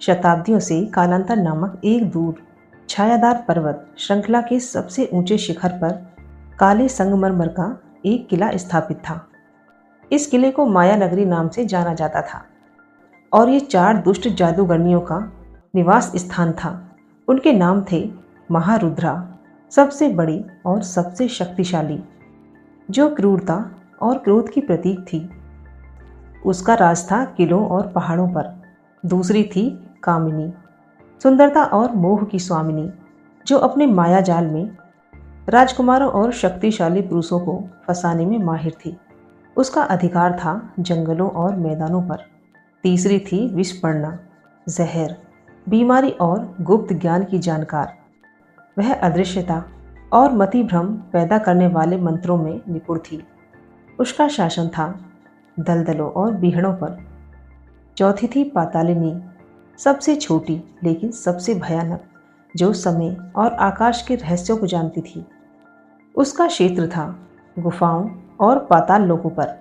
शताब्दियों से कालांतर नामक एक दूर छायादार पर्वत श्रृंखला के सबसे ऊंचे शिखर पर काले संगमरमर का एक किला स्थापित था। इस किले को माया नगरी नाम से जाना जाता था और ये 4 दुष्ट जादूगरनियों का निवास स्थान था। उनके नाम थे महारुद्रा, सबसे बड़ी और सबसे शक्तिशाली, जो क्रूरता और क्रोध की प्रतीक थी। उसका राज था किलों और पहाड़ों पर। दूसरी थी कामिनी, सुंदरता और मोह की स्वामिनी, जो अपने माया जाल में राजकुमारों और शक्तिशाली पुरुषों को फंसाने में माहिर थी। उसका अधिकार था जंगलों और मैदानों पर। तीसरी थी विषपर्णा, जहर, बीमारी और गुप्त ज्ञान की जानकार। वह अदृश्यता और मति भ्रम पैदा करने वाले मंत्रों में निपुण थी। उसका शासन था दलदलों और बीहड़ों पर। चौथी थी पातालिनी, सबसे छोटी लेकिन सबसे भयानक, जो समय और आकाश के रहस्यों को जानती थी। उसका क्षेत्र था गुफाओं और पाताल लोकों पर।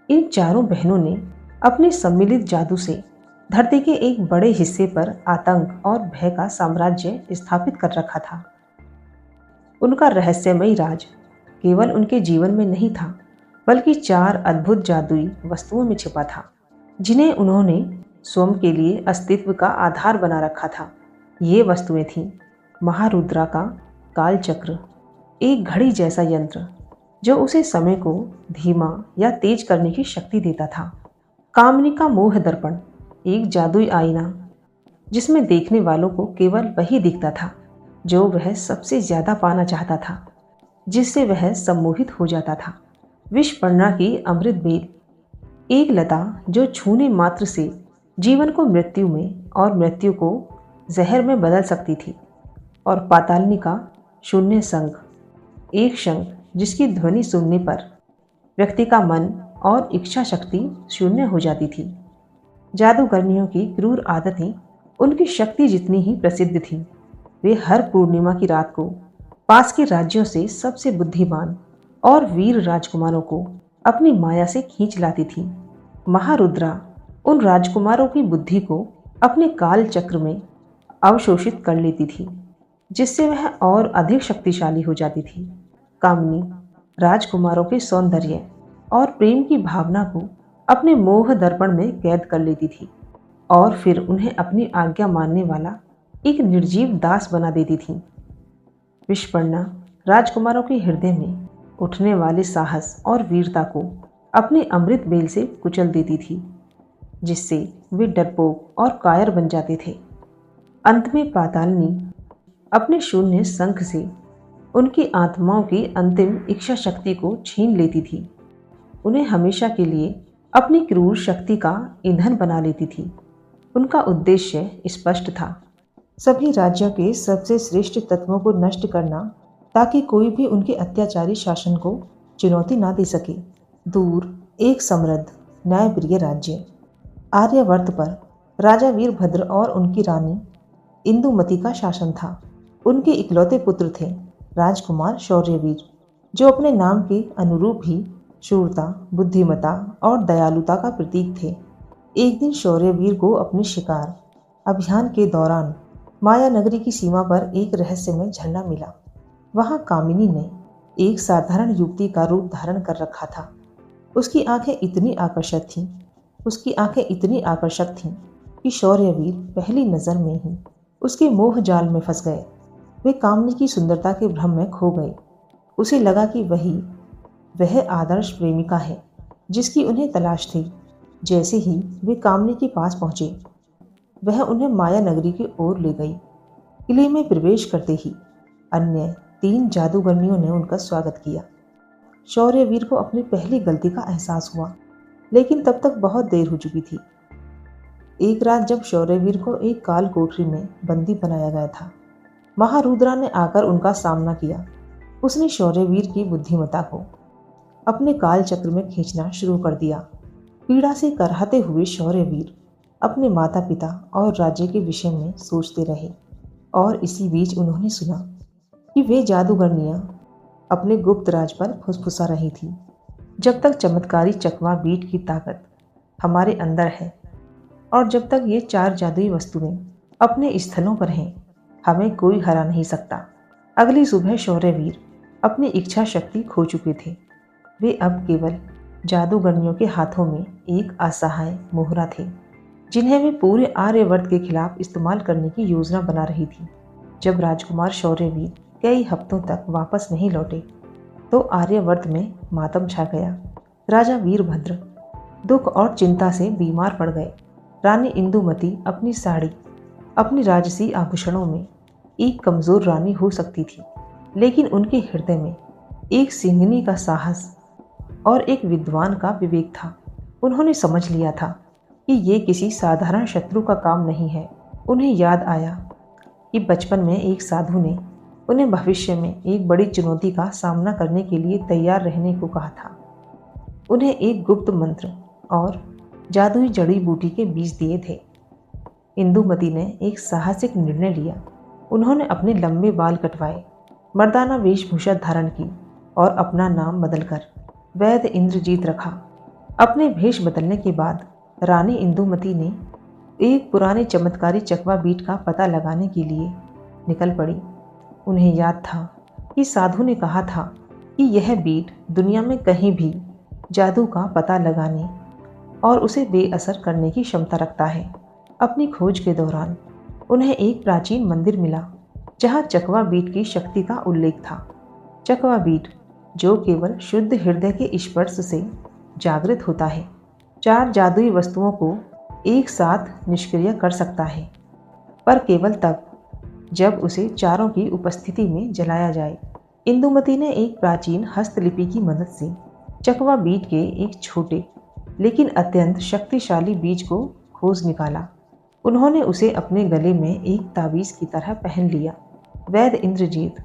इन चारों बहनों ने अपने सम्मिलित जादू से धरती के एक बड़े हिस्से पर आतंक और भय का साम्राज्य स्थापित कर रखा था। उनका रहस्यमयी राज केवल उनके जीवन में नहीं था, बल्कि 4 अद्भुत जादुई वस्तुओं में छिपा था, जिन्हें उन्होंने स्वयं के लिए अस्तित्व का आधार बना रखा था। ये वस्तुएं थीं महारुद्रा का काल चक्र, एक घड़ी जैसा यंत्र जो उसे समय को धीमा या तेज करने की शक्ति देता था। कामनी का मोह दर्पण, एक जादुई आईना जिसमें देखने वालों को केवल वही दिखता था जो वह सबसे ज्यादा पाना चाहता था, जिससे वह सम्मोहित हो जाता था। विषपर्णा की अमृत बेल, एक लता जो छूने मात्र से जीवन को मृत्यु में और मृत्यु को जहर में बदल सकती थी। और पातालनी का शून्य शंख, एक शंख जिसकी ध्वनि सुनने पर व्यक्ति का मन और इच्छा शक्ति शून्य हो जाती थी। जादूगरनियों की क्रूर आदतें उनकी शक्ति जितनी ही प्रसिद्ध थीं। वे हर पूर्णिमा की रात को पास के राज्यों से सबसे बुद्धिमान और वीर राजकुमारों को अपनी माया से खींच लाती थी। महारुद्रा उन राजकुमारों की बुद्धि को अपने काल चक्र में अवशोषित कर लेती थी, जिससे वह और अधिक शक्तिशाली हो जाती थी। कामिनी राजकुमारों के सौंदर्य और प्रेम की भावना को अपने मोह दर्पण में कैद कर लेती थी और फिर उन्हें अपनी आज्ञा मानने वाला एक निर्जीव दास बना देती थी। विषपर्णा राजकुमारों के हृदय में उठने वाले साहस और वीरता को अपने अमृत बेल से कुचल देती थी, जिससे वे डरपोक और कायर बन जाते थे। अंत में पातालनी अपने शून्य शंख से उनकी आत्माओं की अंतिम इच्छा शक्ति को छीन लेती थी। उन्हें हमेशा के लिए अपनी क्रूर शक्ति का ईंधन बना लेती थी। उनका उद्देश्य स्पष्ट था, सभी राज्यों के सबसे श्रेष्ठ तत्वों को नष्ट करना, ताकि कोई भी उनके अत्याचारी शासन को चुनौती ना दे सके। दूर एक समृद्ध न्यायप्रिय राज्य आर्यवर्त पर राजा वीरभद्र और उनकी रानी इंदुमती का शासन था। उनके इकलौते पुत्र थे राजकुमार शौर्यवीर, जो अपने नाम के अनुरूप ही शूरता, बुद्धिमता और दयालुता का प्रतीक थे। एक दिन शौर्यवीर को अपने शिकार अभियान के दौरान माया नगरी की सीमा पर एक रहस्यमय झरना मिला। वहां कामिनी ने एक साधारण युवती का रूप धारण कर रखा था। उसकी आंखें इतनी आकर्षक थीं कि शौर्यवीर पहली नज़र में ही उसके मोह जाल में फंस गए। वे कामिनी की सुंदरता के भ्रम में खो गए। उसे लगा कि वह आदर्श प्रेमिका है जिसकी उन्हें तलाश थी। जैसे ही वे कामिनी के पास पहुंचे, वह उन्हें माया नगरी की ओर ले गई। किले में प्रवेश करते ही अन्य 3 जादूगरनियों ने उनका स्वागत किया। शौर्यवीर को अपनी पहली गलती का एहसास हुआ, लेकिन तब तक बहुत देर हो चुकी थी। एक रात जब शौर्यवीर को एक काल कोठरी में बंदी बनाया गया था, महारुद्रा ने आकर उनका सामना किया। उसने शौर्यवीर की बुद्धिमत्ता को अपने काल चक्र में खींचना शुरू कर दिया। पीड़ा से कराहते हुए शौर्यवीर अपने माता पिता और राज्य के विषय में सोचते रहे, और इसी बीच उन्होंने सुना कि वे जादूगरनियां अपने गुप्त राज पर फुसफुसा रही थी। जब तक चमत्कारी चकमा बीट की ताकत हमारे अंदर है, और जब तक ये 4 जादुई वस्तुएं अपने स्थलों पर हैं, हमें कोई हरा नहीं सकता। अगली सुबह शौर्यवीर अपनी इच्छा शक्ति खो चुके थे। वे अब केवल जादूगरनियों के हाथों में एक असहाय मोहरा थे, जिन्हें वे पूरे आर्यवर्त के खिलाफ इस्तेमाल करने की योजना बना रही थी। जब राजकुमार शौर्यवीर कई हफ्तों तक वापस नहीं लौटे, तो आर्यवर्त में मातम छा गया। राजा वीरभद्र दुख और चिंता से बीमार पड़ गए। रानी इंदुमती अपनी साड़ी, अपनी राजसी आभूषणों में एक कमजोर रानी हो सकती थी, लेकिन उनके हृदय में एक सिंहनी का साहस और एक विद्वान का विवेक था। उन्होंने समझ लिया था कि ये किसी साधारण शत्रु का काम नहीं है। उन्हें याद आया कि बचपन में एक साधु ने उन्हें भविष्य में एक बड़ी चुनौती का सामना करने के लिए तैयार रहने को कहा था। उन्हें एक गुप्त मंत्र और जादुई जड़ी बूटी के बीज दिए थे। इंदुमती ने एक साहसिक निर्णय लिया। उन्होंने अपने लंबे बाल कटवाए, मर्दाना वेशभूषा धारण की और अपना नाम बदलकर वैद्य इंद्रजीत रखा। अपने भेष बदलने के बाद रानी इंदुमती ने एक पुराने चमत्कारी चकवा बीट का पता लगाने के लिए निकल पड़ी। उन्हें याद था कि साधु ने कहा था कि यह बीट दुनिया में कहीं भी जादू का पता लगाने और उसे बेअसर करने की क्षमता रखता है। अपनी खोज के दौरान उन्हें एक प्राचीन मंदिर मिला, जहां चकवा बीट की शक्ति का उल्लेख था। चकवा बीट, जो केवल शुद्ध हृदय के स्पर्श से जागृत होता है, 4 जादुई वस्तुओं को एक साथ निष्क्रिय कर सकता है, पर केवल तब जब उसे चारों की उपस्थिति में जलाया जाए। इंदुमती ने एक प्राचीन हस्तलिपि की मदद से चकवा बीट के एक छोटे लेकिन अत्यंत शक्तिशाली बीज को खोज निकाला। उन्होंने उसे अपने गले में एक ताबीज की तरह पहन लिया। वैद्य इंद्रजीत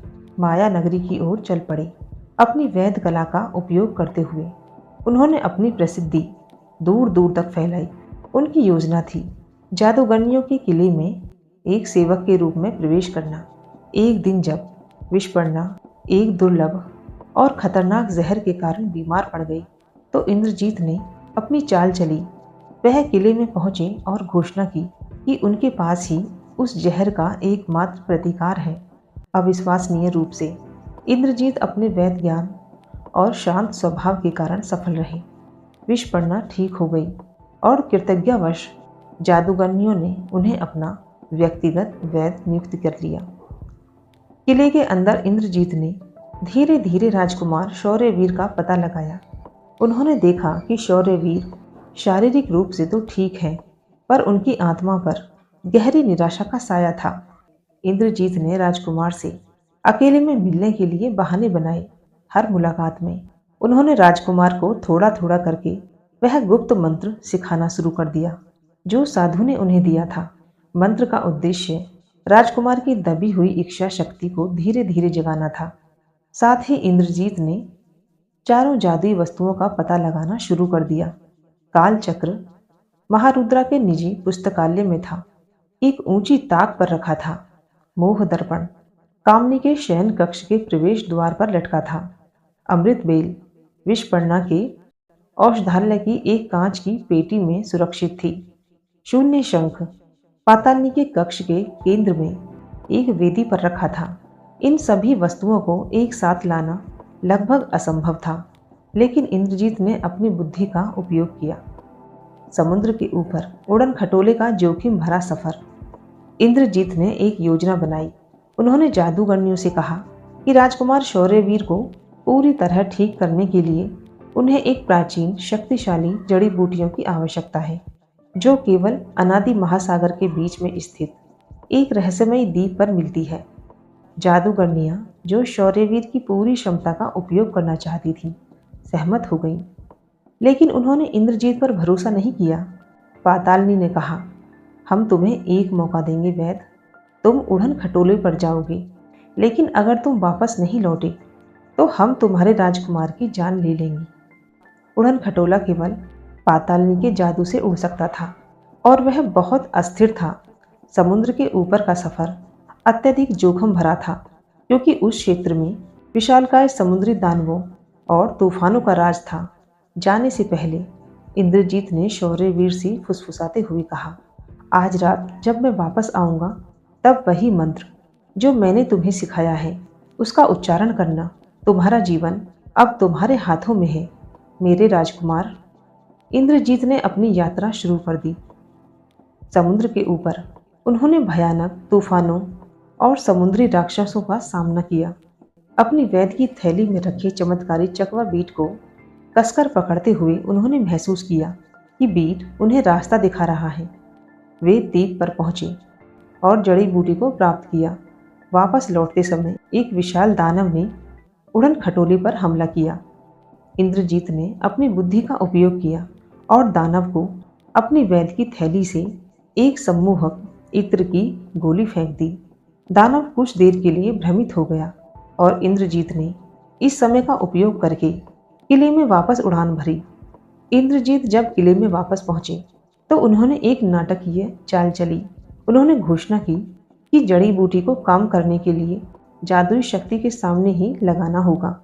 माया नगरी की ओर चल पड़े। अपनी वैद्य कला का उपयोग करते हुए उन्होंने अपनी प्रसिद्धि दूर दूर तक फैलाई। उनकी योजना थी जादूगरनियों के किले में एक सेवक के रूप में प्रवेश करना। एक दिन जब विषपर्णा एक दुर्लभ और खतरनाक जहर के कारण बीमार पड़ गई, तो इंद्रजीत ने अपनी चाल चली। वह किले में पहुंचे और घोषणा की कि उनके पास ही उस जहर का एकमात्र प्रतिकार है। अविश्वसनीय रूप से इंद्रजीत अपने वैद्य ज्ञान और शांत स्वभाव के कारण सफल रहे। विषपर्णा ठीक हो गई और कृतज्ञतावश जादूगरनियों ने उन्हें अपना व्यक्तिगत वैद्य नियुक्त कर लिया। किले के अंदर इंद्रजीत ने धीरे धीरे राजकुमार शौर्यवीर का पता लगाया। उन्होंने देखा कि शौर्यवीर शारीरिक रूप से तो ठीक है, पर उनकी आत्मा पर गहरी निराशा का साया था। इंद्रजीत ने राजकुमार से अकेले में मिलने के लिए बहाने बनाए। हर मुलाकात में उन्होंने राजकुमार को थोड़ा थोड़ा करके वह गुप्त मंत्र सिखाना शुरू कर दिया जो साधु ने उन्हें दिया था। मंत्र का उद्देश्य राजकुमार की दबी हुई इच्छा शक्ति को धीरे धीरे जगाना था। साथ ही इंद्रजीत ने 4 जादुई वस्तुओं का पता लगाना शुरू कर दिया। काल चक्र महारुद्रा के निजी पुस्तकालय में था, एक ऊंची ताक पर रखा था। मोह दर्पण कामनी के शयन कक्ष के प्रवेश द्वार पर लटका था। अमृत बेल विषपर्णा के औषधालय की एक कांच की पेटी में सुरक्षित थी। शून्य शंख पातालनी के कक्ष के केंद्र में एक वेदी पर रखा था। इन सभी वस्तुओं को एक साथ लाना लगभग असंभव था, लेकिन इंद्रजीत ने अपनी बुद्धि का उपयोग किया। समुद्र के ऊपर उड़न खटोले का जोखिम भरा सफर। इंद्रजीत ने एक योजना बनाई। उन्होंने जादूगरनियों से कहा कि राजकुमार शौर्यवीर को पूरी तरह ठीक करने के लिए उन्हें एक प्राचीन शक्तिशाली जड़ी बूटियों की आवश्यकता है, जो केवल अनादि महासागर के बीच में स्थित एक रहस्यमयी द्वीप पर मिलती है। जादूगरनियां, जो शौर्यवीर की पूरी क्षमता का उपयोग करना चाहती थीं, सहमत हो गईं, लेकिन उन्होंने इंद्रजीत पर भरोसा नहीं किया। पातालनी ने कहा, हम तुम्हें एक मौका देंगे वैद्य, तुम उड़न खटोले पर जाओगे, लेकिन अगर तुम वापस नहीं लौटे तो हम तुम्हारे राजकुमार की जान ले लेंगे। उड़न खटोला केवल पातालनी के जादू से उड़ सकता था और वह बहुत अस्थिर था। समुद्र के ऊपर का सफर अत्यधिक जोखिम भरा था, क्योंकि उस क्षेत्र में विशालकाय समुद्री दानवों और तूफानों का राज था। जाने से पहले इंद्रजीत ने शौर्यवीर से फुसफुसाते हुए कहा, आज रात जब मैं वापस आऊंगा तब वही मंत्र जो मैंने तुम्हें सिखाया है उसका उच्चारण करना। तुम्हारा जीवन अब तुम्हारे हाथों में है मेरे राजकुमार। इंद्रजीत ने अपनी यात्रा शुरू कर दी। समुद्र के ऊपर उन्होंने भयानक तूफानों और समुद्री राक्षसों का सामना किया। अपनी वैद की थैली में रखे चमत्कारी चकवा बीट को कसकर पकड़ते हुए उन्होंने महसूस किया कि बीट उन्हें रास्ता दिखा रहा है। वे द्वीप पर पहुंचे और जड़ी बूटी को प्राप्त किया। वापस लौटते समय एक विशाल दानव ने उड़न खटोले पर हमला किया। इंद्रजीत ने अपनी बुद्धि का उपयोग किया और दानव को अपनी वैद की थैली से एक सम्मोहक इत्र की गोली फेंक दी। दानव कुछ देर के लिए भ्रमित हो गया और इंद्रजीत ने इस समय का उपयोग करके किले में वापस उड़ान भरी। इंद्रजीत जब किले में वापस पहुंचे तो उन्होंने एक नाटकीय चाल चली। उन्होंने घोषणा की कि जड़ी बूटी को काम करने के लिए जादुई शक्ति के सामने ही लगाना होगा।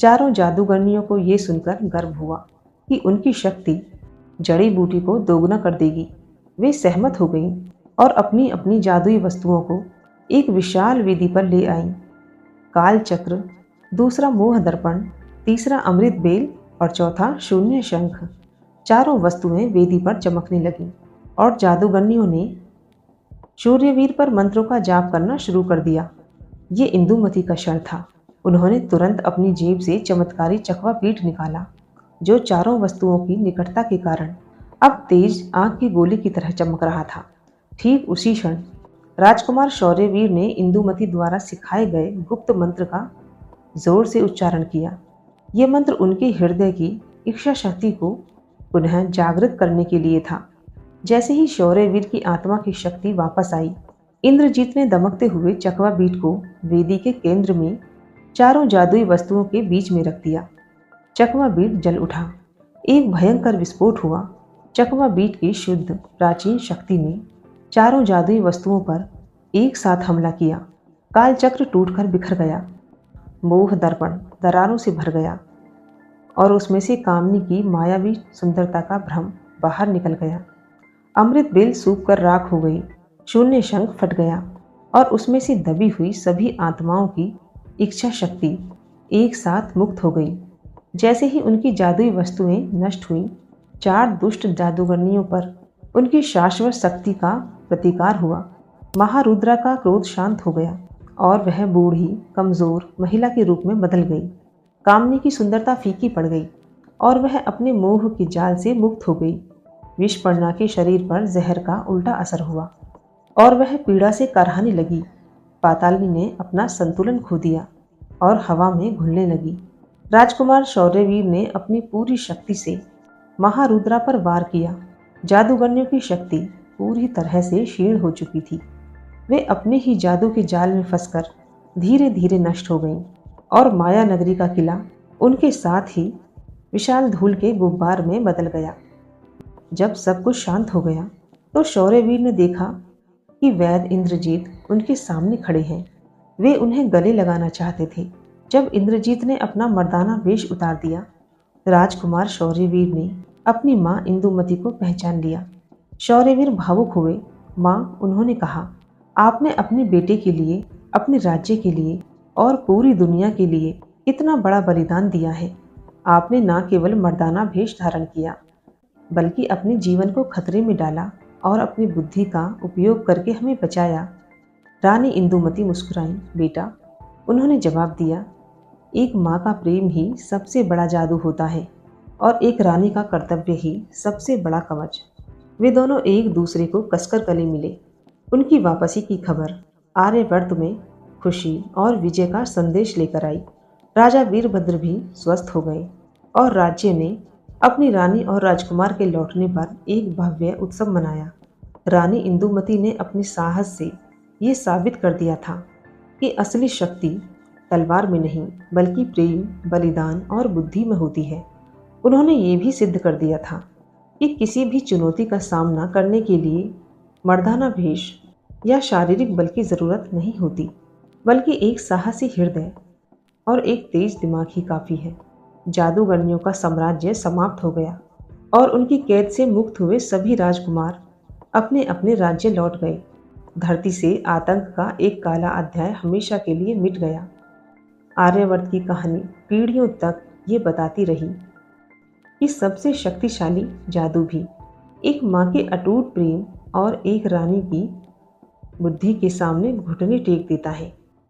चारों जादूगरनियों को ये सुनकर गर्व हुआ कि उनकी शक्ति जड़ी बूटी को दोगुना कर देगी। वे सहमत हो गईं और अपनी अपनी जादुई वस्तुओं को एक विशाल वेदी पर ले आईं। काल चक्र, दूसरा मोह दर्पण, तीसरा अमृत बेल और चौथा शून्य शंख। चारों वस्तुएं वेदी पर चमकने लगीं और जादूगरनियों ने शौर्यवीर पर मंत्रों का जाप करना शुरू कर दिया। ये इंदुमती का क्षण था। उन्होंने तुरंत अपनी जेब से चमत्कारी चकवा पीठ निकाला जो चारों वस्तुओं की निकटता के कारण अब तेज आग की गोली की तरह चमक रहा था। ठीक उसी क्षण राजकुमार शौर्यवीर ने इंदुमती द्वारा सिखाए गए गुप्त मंत्र का जोर से उच्चारण किया। ये मंत्र उनके हृदय की इच्छा शक्ति को पुनः जागृत करने के लिए था। जैसे ही शौर्यवीर की आत्मा की शक्ति वापस आई, इंद्रजीत ने दमकते हुए चकवा बीट को वेदी के केंद्र में चारों जादुई वस्तुओं के बीच में रख दिया। चकवा बीट जल उठा। एक भयंकर विस्फोट हुआ। चकवा बीट की शुद्ध प्राचीन शक्ति ने चारों जादुई वस्तुओं पर एक साथ हमला किया। काल चक्र टूटकर बिखर गया। मोह दर्पण दरारों से भर गया और उसमें से कामनी की मायावी सुंदरता का भ्रम बाहर निकल गया। अमृत बेल सूख कर राख हो गई। शून्य शंख फट गया और उसमें से दबी हुई सभी आत्माओं की इच्छा शक्ति एक साथ मुक्त हो गई। जैसे ही उनकी जादुई वस्तुएं नष्ट हुईं, चार दुष्ट जादूगरनियों पर उनकी शाश्वत शक्ति का प्रतिकार हुआ। महारुद्रा का क्रोध शांत हो गया और वह बूढ़ी कमजोर महिला के रूप में बदल गई। कामनी की सुंदरता फीकी पड़ गई और वह अपने मोह के जाल से मुक्त हो गई। विषपर्णा के शरीर पर जहर का उल्टा असर हुआ और वह पीड़ा से कराहने लगी। पाताली ने अपना संतुलन खो दिया और हवा में घुलने लगी। राजकुमार शौर्यवीर ने अपनी पूरी शक्ति से महारुद्रा पर वार किया। जादूगरनियों की शक्ति पूरी तरह से क्षीण हो चुकी थी। वे अपने ही जादू के जाल में फंसकर धीरे धीरे नष्ट हो गईं और माया नगरी का किला उनके साथ ही विशाल धूल के गुब्बार में बदल गया। जब सब कुछ शांत हो गया तो शौर्यवीर ने देखा कि वैद इंद्रजीत उनके सामने खड़े हैं। वे उन्हें गले लगाना चाहते थे। जब इंद्रजीत ने अपना मर्दाना वेश उतार दिया, राजकुमार शौर्यवीर ने अपनी माँ इंदुमती को पहचान लिया। शौर्यवीर भावुक हुए। माँ, उन्होंने कहा, आपने अपने बेटे के लिए, अपने राज्य के लिए और पूरी दुनिया के लिए इतना बड़ा बलिदान दिया है। आपने न केवल मर्दाना भेष धारण किया बल्कि अपने जीवन को खतरे में डाला और अपनी बुद्धि का उपयोग करके हमें बचाया। रानी इंदुमती मुस्कुराई। बेटा, उन्होंने जवाब दिया, एक माँ का प्रेम ही सबसे बड़ा जादू होता है और एक रानी का कर्तव्य ही सबसे बड़ा कवच। वे दोनों एक दूसरे को कसकर गले मिले। उनकी वापसी की खबर आर्यवर्त में खुशी और विजय का संदेश लेकर आई। राजा वीरभद्र भी स्वस्थ हो गए और राज्य ने अपनी रानी और राजकुमार के लौटने पर एक भव्य उत्सव मनाया। रानी इंदुमती ने अपने साहस से ये साबित कर दिया था कि असली शक्ति तलवार में नहीं बल्कि प्रेम, बलिदान और बुद्धि में होती है। उन्होंने ये भी सिद्ध कर दिया था कि किसी भी चुनौती का सामना करने के लिए मर्दाना भेष या शारीरिक बल की ज़रूरत नहीं होती, बल्कि एक साहसी हृदय और एक तेज दिमाग ही काफ़ी है। जादूगरनियों का साम्राज्य समाप्त हो गया और उनकी कैद से मुक्त हुए सभी राजकुमार अपने अपने राज्य लौट गए। धरती से आतंक का एक काला अध्याय हमेशा के लिए मिट गया। आर्यवर्त की कहानी पीढ़ियों तक ये बताती रही कि सबसे शक्तिशाली जादू भी एक माँ के अटूट प्रेम और एक रानी की बुद्धि के सामने घुटने टेक देता है।